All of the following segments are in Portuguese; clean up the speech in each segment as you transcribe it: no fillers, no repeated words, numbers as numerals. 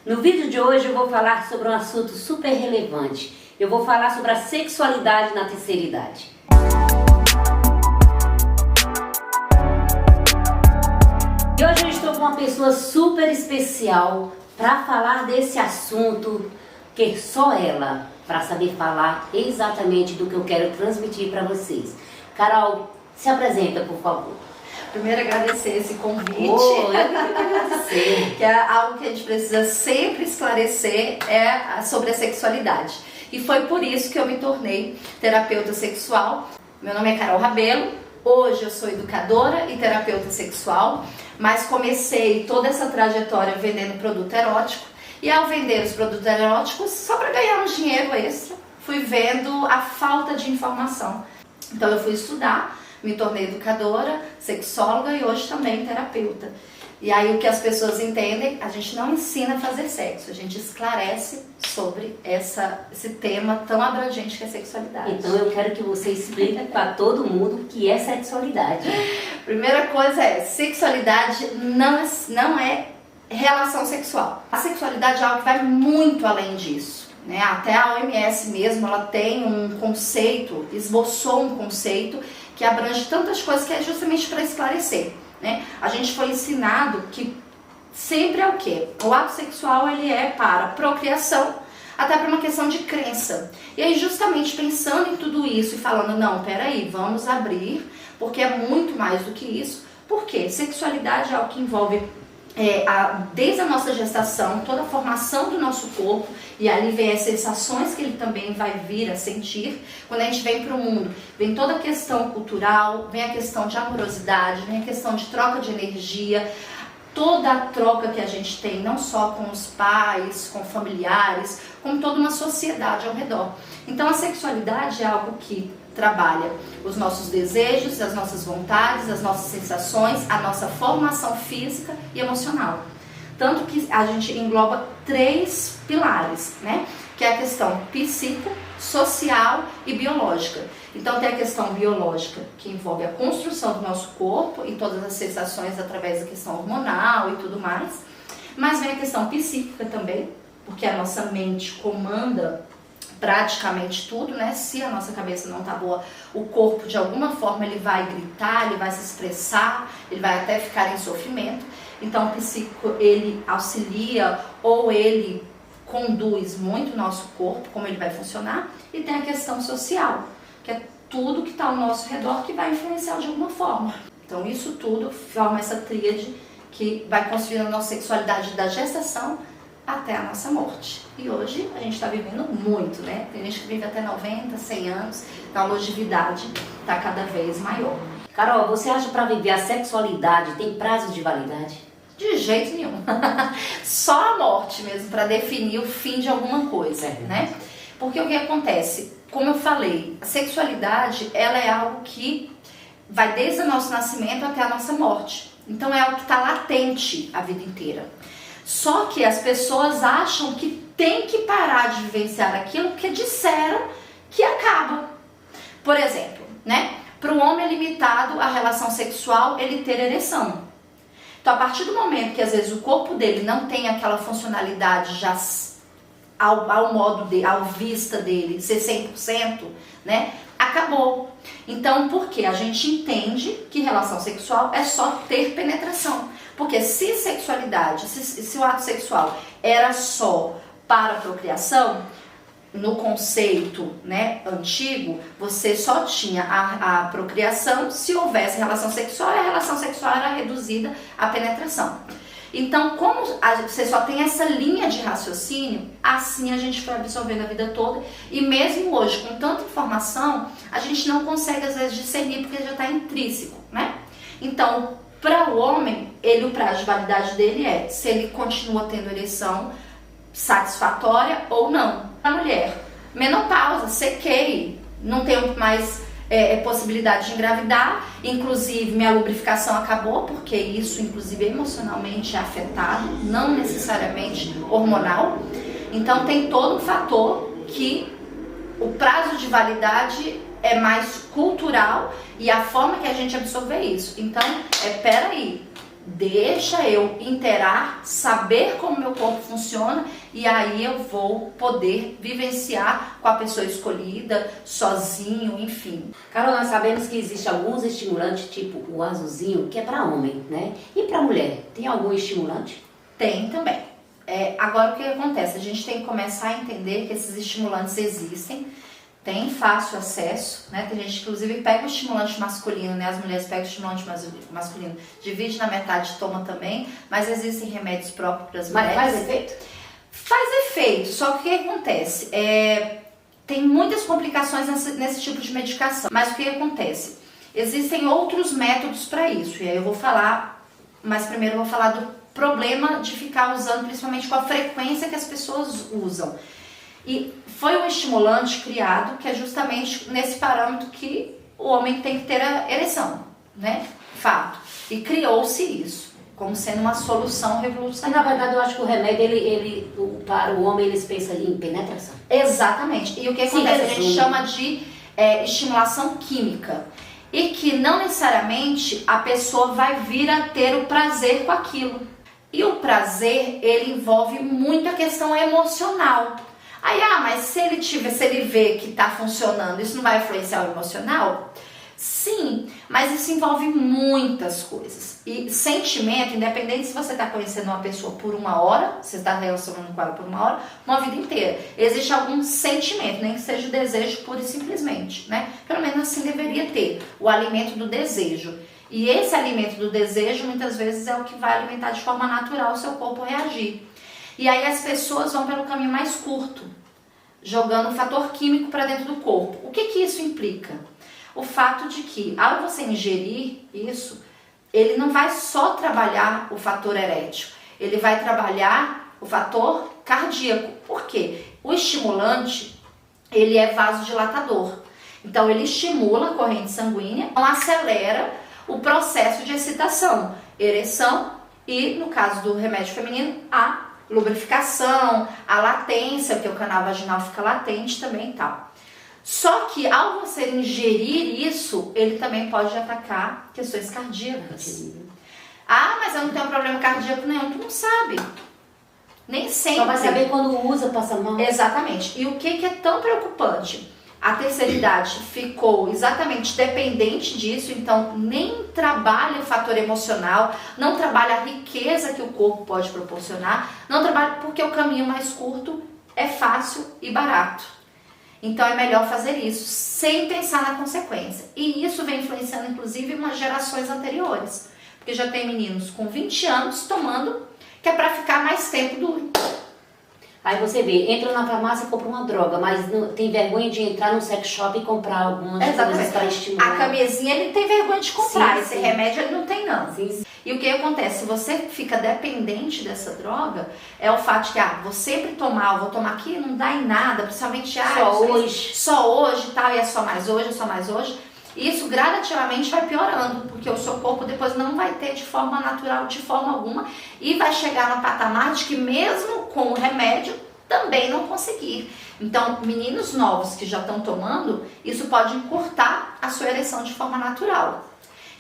No vídeo de hoje eu vou falar sobre um assunto super relevante. Eu vou falar sobre a sexualidade na terceira idade. E hoje eu estou com uma pessoa super especial para falar desse assunto, que só ela para saber falar exatamente do que eu quero transmitir para vocês. Carol, se apresenta, por favor. Primeiro, agradecer esse convite. Eu que agradecer. Que é algo que a gente precisa sempre esclarecer sobre a sexualidade. E foi por isso que eu me tornei terapeuta sexual. Meu nome é Carol Rabelo. Hoje eu sou educadora e terapeuta sexual, mas comecei toda essa trajetória vendendo produto erótico. E ao vender os produtos eróticos, só para ganhar um dinheiro extra, fui vendo a falta de informação. Então eu fui estudar, me tornei educadora, sexóloga e hoje também terapeuta. E aí o que as pessoas entendem, a gente não ensina a fazer sexo, a gente esclarece sobre esse tema tão abrangente que é a sexualidade. Então eu quero que você explique para todo mundo o que é sexualidade. Primeira coisa sexualidade não é relação sexual. A sexualidade é algo que vai muito além disso, né? Até a OMS mesmo, ela tem um conceito, esboçou um conceito que abrange tantas coisas que é justamente para esclarecer, né? A gente foi ensinado que sempre é o quê? O ato sexual ele é para procriação, até para uma questão de crença. E aí justamente pensando em tudo isso e falando, não, peraí, vamos abrir, porque é muito mais do que isso. Por quê? Sexualidade é algo que envolve desde a nossa gestação, toda a formação do nosso corpo, e ali vem as sensações que ele também vai vir a sentir. Quando a gente vem para o mundo, vem toda a questão cultural, vem a questão de amorosidade, vem a questão de troca de energia, toda a troca que a gente tem, não só com os pais, com familiares, com toda uma sociedade ao redor. Então a sexualidade é algo que trabalha os nossos desejos, as nossas vontades, as nossas sensações, a nossa formação física e emocional. Tanto que a gente engloba 3 pilares, né? Que é a questão psíquica, social e biológica. Então tem a questão biológica, que envolve a construção do nosso corpo e todas as sensações através da questão hormonal e tudo mais. Mas vem a questão psíquica também, porque a nossa mente comanda praticamente tudo, né? Se a nossa cabeça não tá boa, o corpo de alguma forma ele vai gritar, ele vai se expressar, ele vai até ficar em sofrimento. Então o psíquico ele auxilia ou ele conduz muito o nosso corpo, como ele vai funcionar. E tem a questão social, que é tudo que está ao nosso redor que vai influenciar de alguma forma. Então isso tudo forma essa tríade que vai construindo a nossa sexualidade da gestação até a nossa morte. E hoje a gente está vivendo muito, né? Tem gente que vive até 90, 100 anos, então a longevidade está cada vez maior. Carol, você acha que para viver a sexualidade tem prazo de validade? De jeito nenhum. Só a morte mesmo para definir o fim de alguma coisa, né? Porque o que acontece? Como eu falei, a sexualidade ela é algo que vai desde o nosso nascimento até a nossa morte. Então é algo que está latente a vida inteira. Só que as pessoas acham que tem que parar de vivenciar aquilo porque disseram que acaba. Por exemplo, né? Para o homem é limitado a relação sexual ele ter ereção. Então a partir do momento que às vezes o corpo dele não tem aquela funcionalidade já ao modo dele, ao vista dele, ser 100%, né? Acabou. Então por quê? A gente entende que relação sexual é só ter penetração. Porque se sexualidade, se o ato sexual era só para a procriação, no conceito, né, antigo, você só tinha a procriação se houvesse relação sexual e a relação sexual era reduzida à penetração. Então, como você só tem essa linha de raciocínio, assim a gente foi absorvendo a vida toda e mesmo hoje, com tanta informação, a gente não consegue às vezes discernir porque já está intrínseco, né? Então, para o homem, o prazo de validade dele é se ele continua tendo ereção satisfatória ou não. A mulher, menopausa, sequei, não tenho mais possibilidade de engravidar, inclusive minha lubrificação acabou, porque isso inclusive emocionalmente é afetado, não necessariamente hormonal. Então tem todo um fator que o prazo de validade é mais cultural e a forma que a gente absorver isso. Então, peraí, Deixa eu inteirar, saber como meu corpo funciona e aí eu vou poder vivenciar com a pessoa escolhida, sozinho, enfim. Carol, nós sabemos que existem alguns estimulantes, tipo o azulzinho, que é para homem, né? E para mulher, tem algum estimulante? Tem também. Agora o que acontece? A gente tem que começar a entender que esses estimulantes existem, tem fácil acesso, né? Tem gente que inclusive pega o estimulante masculino, né? As mulheres pegam o estimulante masculino, divide na metade, toma também, mas existem remédios próprios para as mulheres. Mas faz efeito? Faz efeito, só que o que acontece? Tem muitas complicações nesse tipo de medicação, mas o que acontece? Existem outros métodos para isso, e aí eu vou falar, mas primeiro eu vou falar do problema de ficar usando, principalmente com a frequência que as pessoas usam. E foi um estimulante criado que é justamente nesse parâmetro que o homem tem que ter a ereção, né? Fato. E criou-se isso como sendo uma solução revolucionária. Na verdade, eu acho que o remédio, para o homem, eles pensam ali em penetração. Exatamente. E o que acontece? A gente chama de estimulação química. E que não necessariamente a pessoa vai vir a ter o prazer com aquilo. E o prazer, ele envolve muito a questão emocional. Aí, mas se ele vê que está funcionando, isso não vai influenciar o emocional? Sim, mas isso envolve muitas coisas. E sentimento, independente se você está conhecendo uma pessoa por uma hora, você está relacionando com ela por uma vida inteira, existe algum sentimento, nem que seja o desejo pura e simplesmente, né? Pelo menos assim deveria ter, o alimento do desejo. E esse alimento do desejo, muitas vezes, é o que vai alimentar de forma natural o seu corpo reagir. E aí as pessoas vão pelo caminho mais curto, jogando um fator químico para dentro do corpo. O que isso implica? O fato de que, ao você ingerir isso, ele não vai só trabalhar o fator erétil, ele vai trabalhar o fator cardíaco. Por quê? O estimulante, ele é vasodilatador. Então, ele estimula a corrente sanguínea, então acelera o processo de excitação, ereção e, no caso do remédio feminino, a lubrificação, a latência, porque o canal vaginal fica latente também e tal. Só que ao você ingerir isso, ele também pode atacar questões cardíacas. Mas eu não tenho problema cardíaco nenhum, tu não sabe. Nem sempre. Só vai saber quando usa, passa mal. Exatamente. E o que é tão preocupante? A terceira idade ficou exatamente dependente disso, então nem trabalha o fator emocional, não trabalha a riqueza que o corpo pode proporcionar, não trabalha porque o caminho mais curto é fácil e barato. Então é melhor fazer isso, sem pensar na consequência. E isso vem influenciando inclusive umas gerações anteriores, porque já tem meninos com 20 anos tomando, que é para ficar mais tempo duro. Aí você vê, entra na farmácia e compra uma droga, mas não, tem vergonha de entrar no sex shop e comprar algumas coisas para estimular. A camisinha ele tem vergonha de comprar, esse sim. remédio ele não tem não. Sim. E o que acontece? Se você fica dependente dessa droga, é o fato de que, vou sempre tomar, eu vou tomar aqui, não dá em nada, principalmente, só hoje e tal, e é só mais hoje, é só mais hoje. Isso gradativamente vai piorando, porque o seu corpo depois não vai ter de forma natural, de forma alguma, e vai chegar no patamar de que mesmo com o remédio, também não conseguir. Então, meninos novos que já estão tomando, isso pode encurtar a sua ereção de forma natural.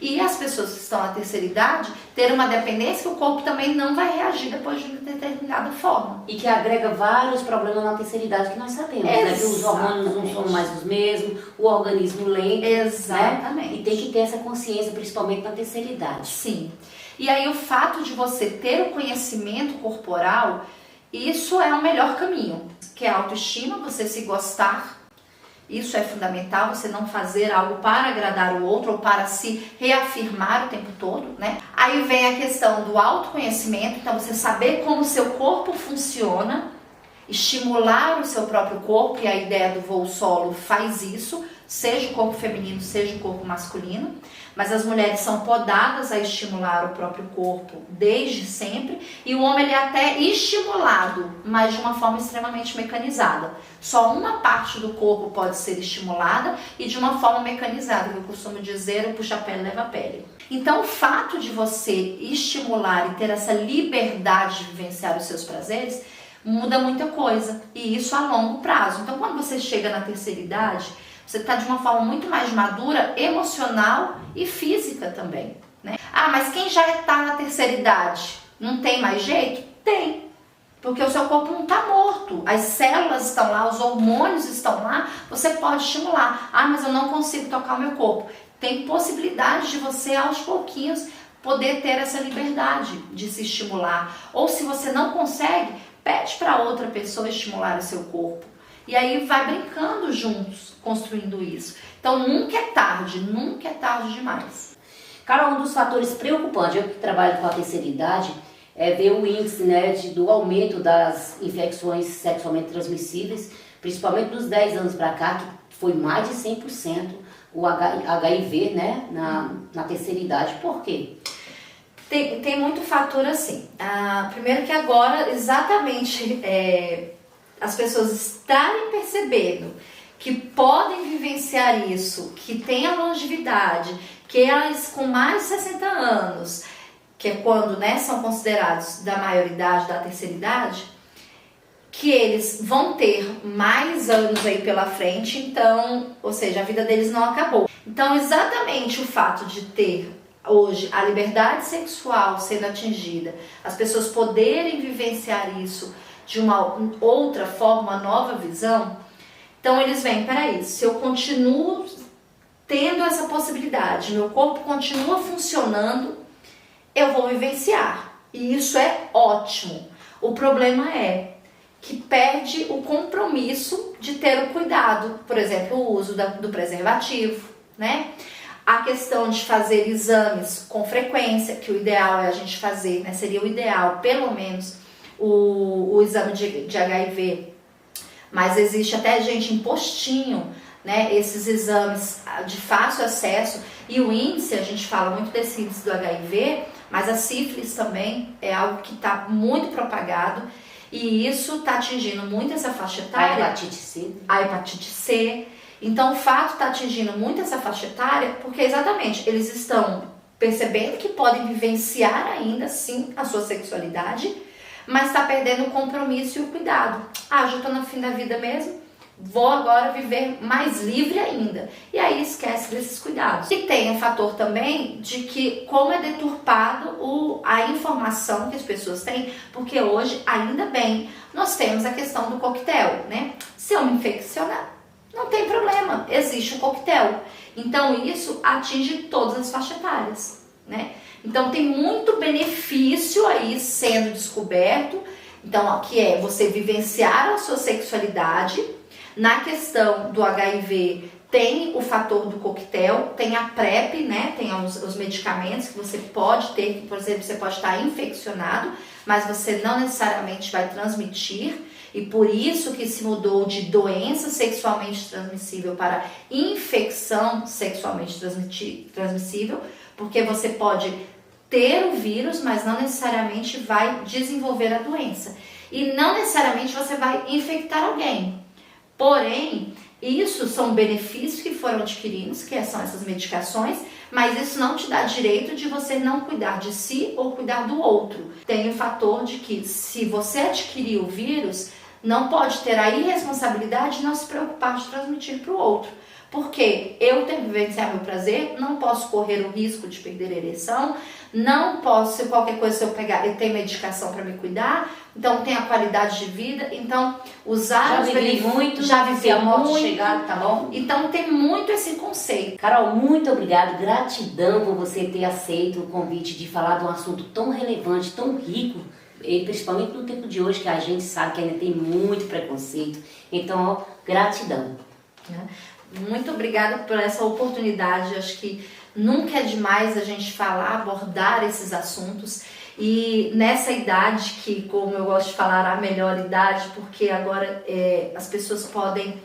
E as pessoas que estão na terceira idade, ter uma dependência que o corpo também não vai reagir depois de uma determinada forma. E que agrega vários problemas na terceira idade que nós sabemos, né? Que os hormônios não são mais os mesmos, o organismo lento. Exatamente. Né? E tem que ter essa consciência, principalmente na terceira idade. Sim. E aí o fato de você ter o conhecimento corporal, isso é o melhor caminho. Que é a autoestima, você se gostar. Isso é fundamental, você não fazer algo para agradar o outro ou para se reafirmar o tempo todo, né? Aí vem a questão do autoconhecimento, então você saber como o seu corpo funciona, estimular o seu próprio corpo, e a ideia do voo solo faz isso, seja o corpo feminino, seja o corpo masculino, mas as mulheres são podadas a estimular o próprio corpo desde sempre, e o homem ele é até estimulado, mas de uma forma extremamente mecanizada. Só uma parte do corpo pode ser estimulada e de uma forma mecanizada, que eu costumo dizer, o puxa-pele leva a pele. Então o fato de você estimular e ter essa liberdade de vivenciar os seus prazeres, muda muita coisa, e isso a longo prazo. Então quando você chega na terceira idade, você está de uma forma muito mais madura, emocional e física também. né? Ah, mas quem já está na terceira idade, não tem mais jeito? Tem. Porque o seu corpo não está morto, as células estão lá, os hormônios estão lá, você pode estimular. Ah, mas eu não consigo tocar o meu corpo. Tem possibilidade de você, aos pouquinhos, poder ter essa liberdade de se estimular. Ou se você não consegue, pede para outra pessoa estimular o seu corpo. E aí vai brincando juntos, construindo isso. Então nunca é tarde demais. Carol, um dos fatores preocupantes, eu que trabalho com a terceira idade, é ver o índice, né, do aumento das infecções sexualmente transmissíveis, principalmente dos 10 anos para cá, que foi mais de 100% o HIV, né, na terceira idade. Por quê? Tem muito fator assim. Primeiro que agora, exatamente, as pessoas estarem percebendo que podem vivenciar isso, que tem a longevidade, que elas com mais de 60 anos, que é quando, né, são considerados da maioridade, da terceira idade, que eles vão ter mais anos aí pela frente, então, ou seja, a vida deles não acabou. Então, exatamente o fato de ter hoje a liberdade sexual sendo atingida, as pessoas poderem vivenciar isso de uma outra forma, uma nova visão, então eles veem, peraí, se eu continuo tendo essa possibilidade, meu corpo continua funcionando, eu vou vivenciar. E isso é ótimo. O problema é que perde o compromisso de ter o cuidado, por exemplo, o uso do preservativo, né? A questão de fazer exames com frequência, que o ideal é a gente fazer, né? Seria o ideal, pelo menos, o exame de HIV. Mas existe até gente em postinho, né? Esses exames de fácil acesso. E o índice, a gente fala muito desse índice do HIV, mas a sífilis também é algo que está muito propagado. E isso está atingindo muito essa faixa etária. A hepatite C. A hepatite C. Então, o fato está atingindo muito essa faixa etária, porque exatamente eles estão percebendo que podem vivenciar ainda, sim, a sua sexualidade, mas está perdendo o compromisso e o cuidado. Ah, já estou no fim da vida mesmo, vou agora viver mais livre ainda. E aí esquece desses cuidados. E tem o fator também de que como é deturpado a informação que as pessoas têm, porque hoje, ainda bem, nós temos a questão do coquetel, né? Se eu me infeccionar, não tem problema, existe o coquetel. Então isso atinge todas as faixas etárias, né? Então tem muito benefício aí sendo descoberto. Então, que é você vivenciar a sua sexualidade. Na questão do HIV, tem o fator do coquetel, tem a PrEP, né? Tem os medicamentos que você pode ter, que, por exemplo, você pode estar infeccionado, mas você não necessariamente vai transmitir. E por isso que se mudou de doença sexualmente transmissível para infecção sexualmente transmissível, porque você pode ter o vírus, mas não necessariamente vai desenvolver a doença. E não necessariamente você vai infectar alguém. Porém, isso são benefícios que foram adquiridos, que são essas medicações, mas isso não te dá direito de você não cuidar de si ou cuidar do outro. Tem o fator de que se você adquirir o vírus, não pode ter a irresponsabilidade de não se preocupar de transmitir para o outro. Porque eu tenho que vivenciar meu prazer, não posso correr o risco de perder a ereção, não posso, se qualquer coisa se eu pegar, eu tenho medicação para me cuidar, então tem a qualidade de vida, então usar os benefícios. Já vivi a morte muito, chegar, tá bom? Então tem muito esse conceito. Carol, muito obrigado, gratidão por você ter aceito o convite de falar de um assunto tão relevante, tão rico, e principalmente no tempo de hoje, que a gente sabe que ainda tem muito preconceito. Então, ó, gratidão. Muito obrigada por essa oportunidade. Acho que nunca é demais a gente falar, abordar esses assuntos. E nessa idade, que como eu gosto de falar, a melhor idade, porque agora as pessoas podem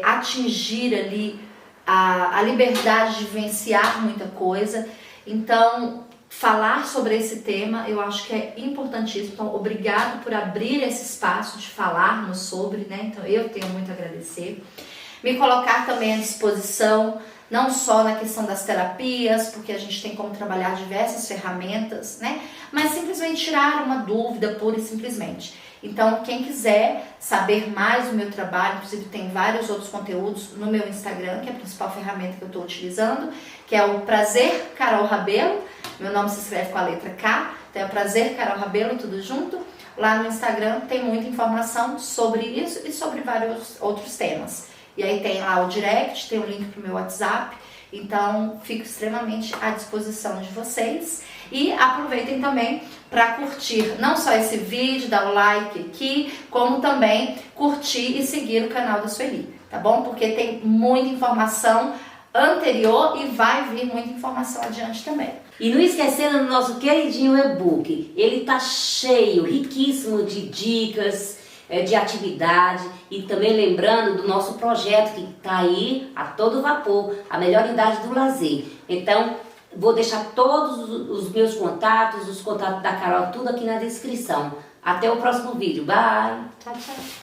atingir ali a liberdade de vivenciar muita coisa. Então, falar sobre esse tema eu acho que é importantíssimo. Então, obrigado por abrir esse espaço de falarmos sobre, né? Então, eu tenho muito a agradecer. Me colocar também à disposição, não só na questão das terapias, porque a gente tem como trabalhar diversas ferramentas, né? Mas simplesmente tirar uma dúvida, pura e simplesmente. Então, quem quiser saber mais do meu trabalho, inclusive tem vários outros conteúdos no meu Instagram, que é a principal ferramenta que eu estou utilizando, que é o Prazer Carol Rabelo. Meu nome se escreve com a letra K, então é Prazer Carol Rabelo, tudo junto. Lá no Instagram tem muita informação sobre isso e sobre vários outros temas. E aí tem lá o direct, tem o link pro meu WhatsApp, então fico extremamente à disposição de vocês. E aproveitem também para curtir não só esse vídeo, dar o like aqui, como também curtir e seguir o canal da Sueli, tá bom? Porque tem muita informação anterior e vai vir muita informação adiante também. E não esquecendo do nosso queridinho e-book, ele tá cheio, riquíssimo de dicas, de atividade, e também lembrando do nosso projeto que tá aí a todo vapor, a melhor idade do lazer. Então, vou deixar todos os meus contatos, os contatos da Carol, tudo aqui na descrição. Até o próximo vídeo. Bye! Tchau, tchau!